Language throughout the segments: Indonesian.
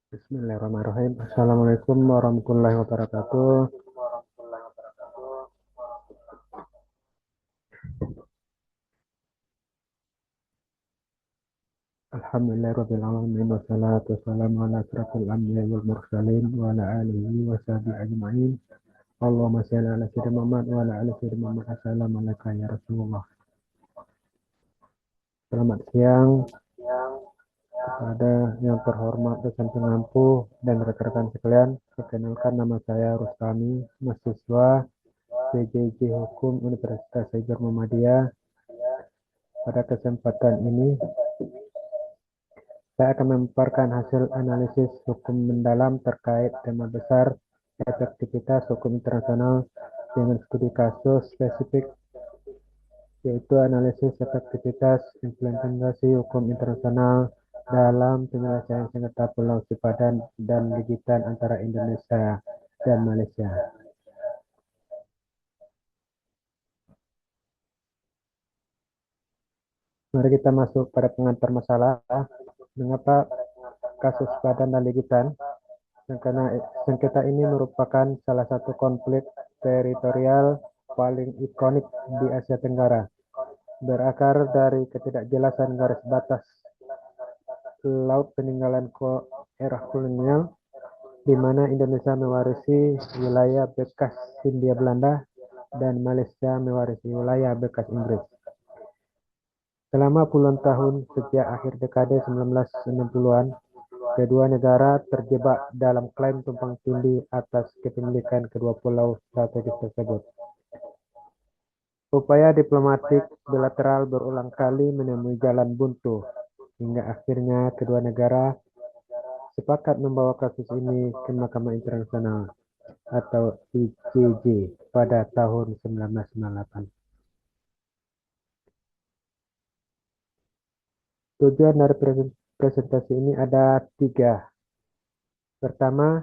Bismillahirrahmanirrahim. Assalamualaikum warahmatullahi wabarakatuh. Alhamdulillahirabbil alamin wassalatu wassalamu ala asyrafil anbiya'i wal mursalin wa ala alihi wa sahbihi ajma'in. Allahumma shalli ala sayyidina Muhammad wa ala ali sayyidina Muhammad. Assalamu alaikum ya Rasulullah. Selamat siang kepada yang terhormat dosen pengampu dan rekan-rekan sekalian. Perkenalkan, nama saya Rustami, mahasiswa PJJ Hukum Universitas Hajar Muhammadiyah. Pada kesempatan ini saya akan memaparkan hasil analisis hukum mendalam terkait tema besar efektivitas hukum internasional dengan studi kasus spesifik, yaitu analisis efektivitas implementasi hukum internasional dalam penyelesaian sengketa Pulau Sipadan dan Legitan antara Indonesia dan Malaysia. Mari kita masuk pada pengantar masalah. Mengapa kasus Sipadan dan Legitan? Karena sengketa ini merupakan salah satu konflik teritorial paling ikonik di Asia Tenggara, berakar dari ketidakjelasan garis batas laut peninggalan era kolonial, di mana Indonesia mewarisi wilayah bekas Hindia Belanda dan Malaysia mewarisi wilayah bekas Inggris. Selama puluhan tahun sejak akhir dekade 1960-an, kedua negara terjebak dalam klaim tumpang tindih atas kepemilikan kedua pulau strategis tersebut. Upaya diplomatik bilateral berulang kali menemui jalan buntu, hingga akhirnya kedua negara sepakat membawa kasus ini ke Mahkamah Internasional atau ICJ pada tahun 1998. Tujuan dari presentasi ini ada tiga. Pertama,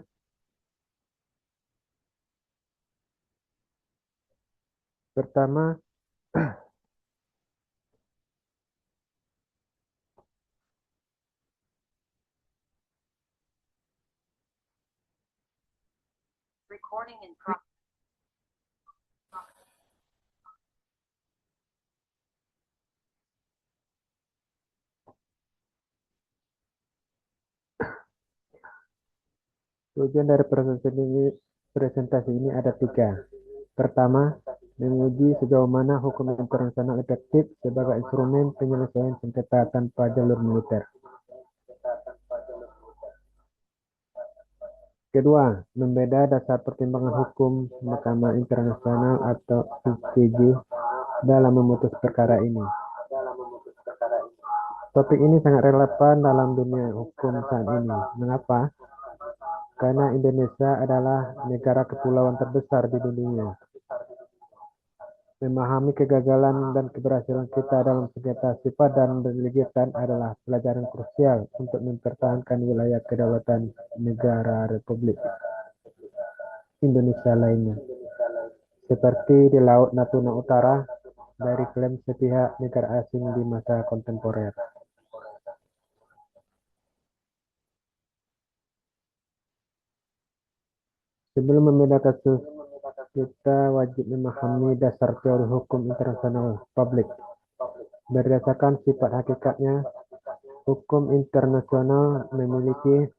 tujuan dari presentasi ini ada tiga. Pertama, menguji sejauh mana hukum internasional efektif sebagai instrumen penyelesaian sengketa tanpa jalur militer. Kedua, membeda dasar pertimbangan hukum Mahkamah Internasional atau ICJ dalam memutus perkara ini. Topik ini sangat relevan dalam dunia hukum saat ini. Mengapa? Karena Indonesia adalah negara kepulauan terbesar di dunia. Memahami kegagalan dan keberhasilan kita dalam sengketa sifat dan legitan adalah pelajaran krusial untuk mempertahankan wilayah kedaulatan negara Republik Indonesia lainnya, seperti di Laut Natuna Utara dari klaim sepihak negara asing di masa kontemporer. Sebelum membeda kasus, kita wajib memahami dasar teori hukum internasional publik. Berdasarkan sifat hakikatnya, hukum internasional memiliki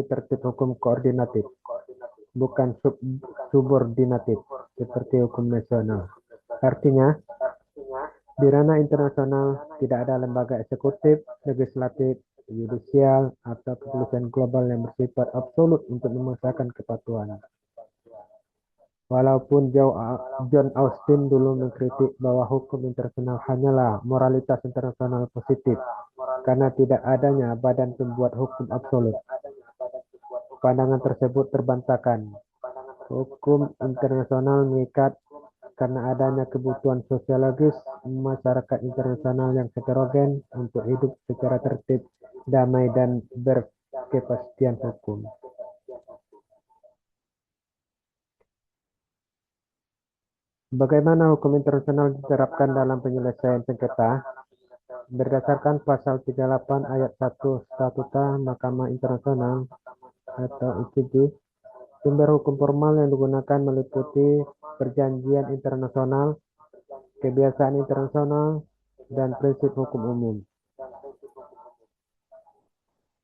tertib hukum koordinatif, bukan subordinatif, seperti hukum nasional. Artinya, di ranah internasional tidak ada lembaga eksekutif, legislatif, yudisial, atau kepolisian global yang bersifat absolut untuk memaksakan kepatuhan. Walaupun John Austin dulu mengkritik bahwa hukum internasional hanyalah moralitas internasional positif, karena tidak adanya badan pembuat hukum absolut. Pandangan tersebut terbantahkan. Hukum internasional mengikat karena adanya kebutuhan sosiologis masyarakat internasional yang heterogen untuk hidup secara tertib, damai, dan berkepastian hukum. Bagaimana hukum internasional diterapkan dalam penyelesaian sengketa? Berdasarkan pasal 38 ayat 1 Statuta Mahkamah Internasional atau ICJ, sumber hukum formal yang digunakan meliputi perjanjian internasional, kebiasaan internasional, dan prinsip hukum umum.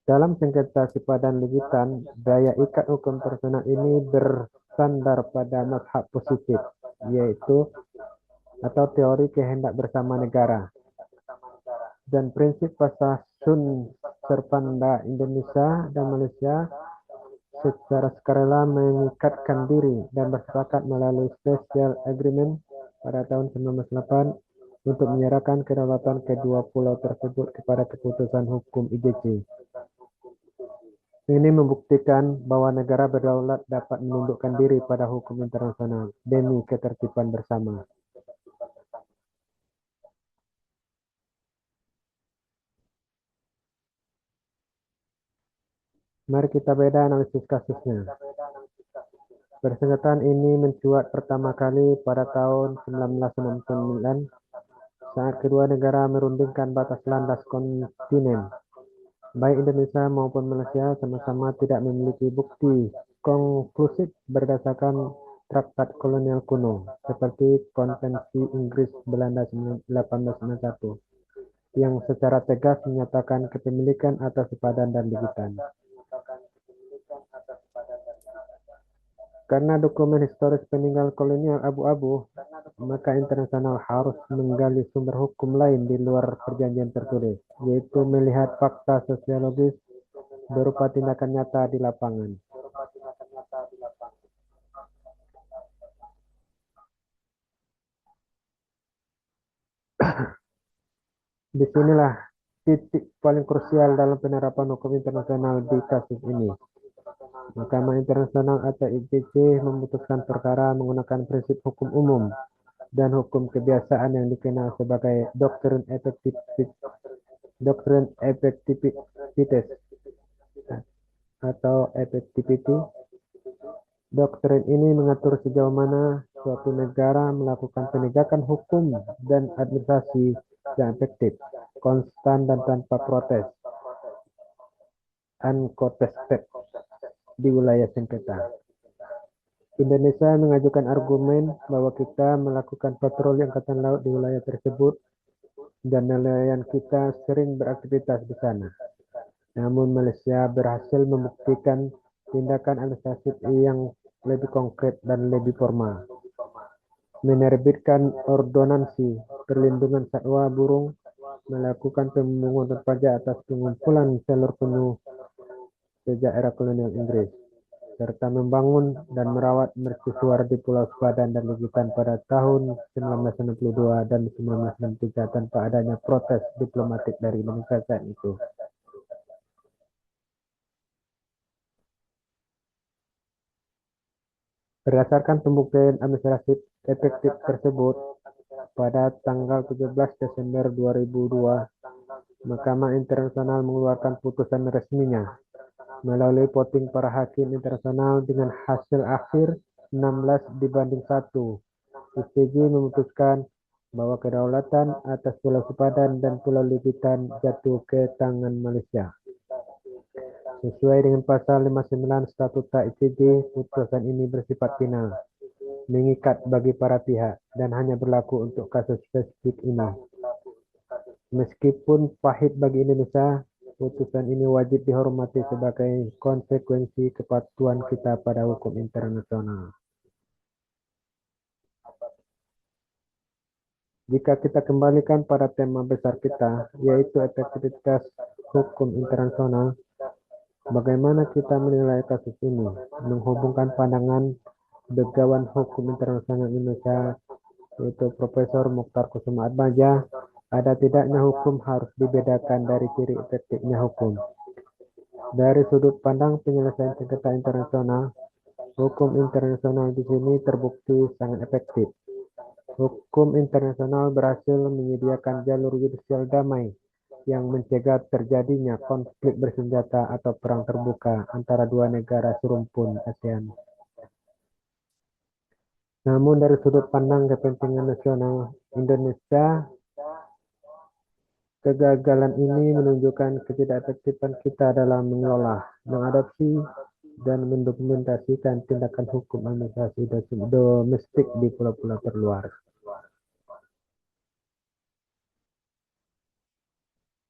Dalam sengketa sifat dan legitan, daya ikat hukum internasional ini bersandar pada mazhab positif, yaitu atau teori kehendak bersama negara, dan prinsip pasal sun serpanda Indonesia dan Malaysia secara sukarela mengikatkan diri dan bersepakat melalui Special Agreement pada tahun 1998 untuk menyerahkan kedaulatan kedua pulau tersebut kepada keputusan hukum ICJ. Ini membuktikan bahwa negara berdaulat dapat menundukkan diri pada hukum internasional demi ketertiban bersama. Mari kita beda analisis kasusnya. Persengketaan ini mencuat pertama kali pada tahun 1969 saat kedua negara merundingkan batas landas kontinen. Baik Indonesia maupun Malaysia sama-sama tidak memiliki bukti konklusif berdasarkan traktat kolonial kuno, seperti Konvensi Inggris-Belanda 1891, yang secara tegas menyatakan kepemilikan atas sepadan dan legitan. Karena dokumen historis peninggal kolonial abu-abu, maka internasional harus menggali sumber hukum lain di luar perjanjian tertulis, yaitu melihat fakta sosiologis berupa tindakan nyata di lapangan. Disinilah titik paling krusial dalam penerapan hukum internasional di kasus ini. Mahkamah Internasional atau ICJ memutuskan perkara menggunakan prinsip hukum umum dan hukum kebiasaan yang dikenal sebagai doktrin effectivitas atau effectivity. Doktrin ini mengatur sejauh mana suatu negara melakukan penegakan hukum dan administrasi yang efektif, konstan, dan tanpa protes, uncontested, di wilayah sengketa. Indonesia mengajukan argumen bahwa kita melakukan patroli angkatan laut di wilayah tersebut dan nelayan kita sering beraktivitas di sana. Namun Malaysia berhasil membuktikan tindakan administratif yang lebih konkret dan lebih formal. Menerbitkan ordonansi perlindungan satwa burung, melakukan pemungutan pajak atas pengumpulan telur penyu sejak era kolonial Inggris, serta membangun dan merawat mercusuar di Pulau Sepadan dan Legitan pada tahun 1962 dan 1963 tanpa adanya protes diplomatik dari Indonesia saat itu. Berdasarkan pembuktian administratif efektif tersebut, pada tanggal 17 Desember 2002, Mahkamah Internasional mengeluarkan putusan resminya melalui voting para hakim internasional dengan hasil akhir 16 dibanding 1. ICJ memutuskan bahwa kedaulatan atas Pulau Sepadan dan Pulau Legitan jatuh ke tangan Malaysia. Sesuai dengan pasal 59 Statuta ICJ, putusan ini bersifat final, mengikat bagi para pihak, dan hanya berlaku untuk kasus spesifik ini. Meskipun pahit bagi Indonesia, putusan ini wajib dihormati sebagai konsekuensi kepatuhan kita pada hukum internasional. Jika kita kembalikan pada tema besar kita, yaitu efektivitas hukum internasional, bagaimana kita menilai kasus ini? Menghubungkan pandangan Begawan Hukum Internasional Indonesia, yaitu Profesor Mokhtar Kusuma Atmaja, ada tidaknya hukum harus dibedakan dari ciri efektifnya hukum. Dari sudut pandang penyelesaian sengketa internasional, hukum internasional di sini terbukti sangat efektif. Hukum internasional berhasil menyediakan jalur yudisial damai yang mencegah terjadinya konflik bersenjata atau perang terbuka antara dua negara serumpun ASEAN. Namun dari sudut pandang kepentingan nasional Indonesia, kegagalan ini menunjukkan ketidakefektifan kita dalam mengelola, mengadopsi, dan mendokumentasikan tindakan hukum administrasi domestik di pulau-pulau terluar.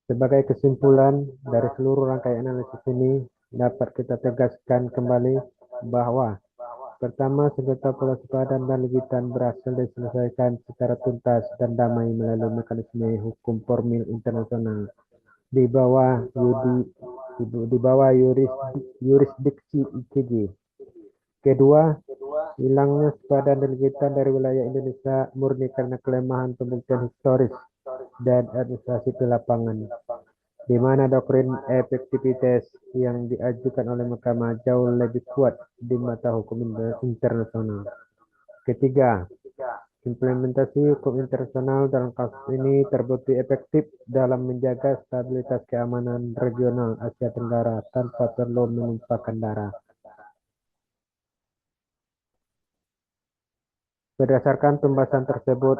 Sebagai kesimpulan dari seluruh rangkaian analisis ini, dapat kita tegaskan kembali bahwa pertama, sengketa Pulau Sepadan dan Legitan berhasil diselesaikan secara tuntas dan damai melalui mekanisme hukum formil internasional di bawah yurisdiksi ICJ. Kedua, hilangnya Sepadan dan Legitan dari wilayah Indonesia murni karena kelemahan pembuktian historis dan administrasi di lapangan, di mana doktrin efektivitas yang diajukan oleh Mahkamah jauh lebih kuat di mata hukum internasional. Ketiga, implementasi hukum internasional dalam kasus ini terbukti efektif dalam menjaga stabilitas keamanan regional Asia Tenggara tanpa perlu menumpahkan darah. Berdasarkan pembahasan tersebut,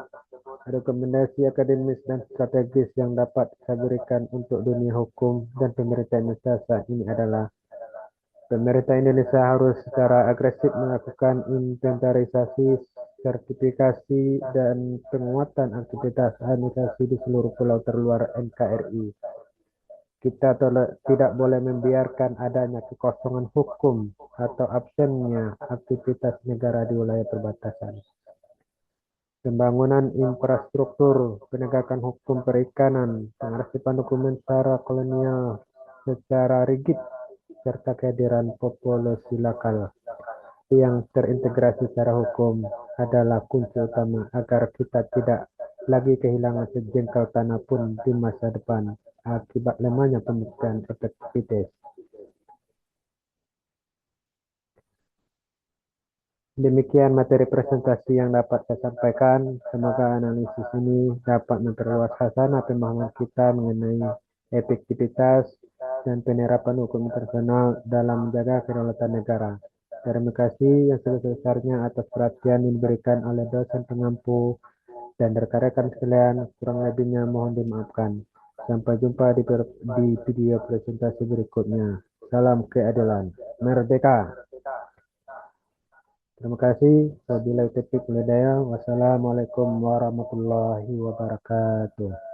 rekomendasi akademis dan strategis yang dapat saya berikan untuk dunia hukum dan pemerintah Indonesia saat ini adalah pemerintah Indonesia harus secara agresif melakukan inventarisasi, sertifikasi, dan penguatan aktivitas administrasi di seluruh pulau terluar NKRI. Kita tidak boleh membiarkan adanya kekosongan hukum atau absennya aktivitas negara di wilayah perbatasan. Pembangunan infrastruktur, penegakan hukum perikanan, pengarsipan dokumen secara kolonial secara rigid, serta kehadiran populasi lokal yang terintegrasi secara hukum adalah kunci utama agar kita tidak lagi kehilangan sejengkal tanah pun di masa depan akibat lemahnya pembuktian efektivitas. Demikian materi presentasi yang dapat saya sampaikan. Semoga analisis ini dapat memperluas hasanah pemahaman kita mengenai efektivitas dan penerapan hukum internasional dalam menjaga kedaulatan negara. Terima kasih yang sebesar-besarnya atas perhatian yang diberikan oleh dosen pengampu dan rekan-rekan sekalian. Kurang lebihnya mohon dimaafkan. Sampai jumpa di video presentasi berikutnya. Salam keadilan. Merdeka! Terima kasih. Wabillahi taufiq wal hidayah. Wassalamualaikum warahmatullahi wabarakatuh.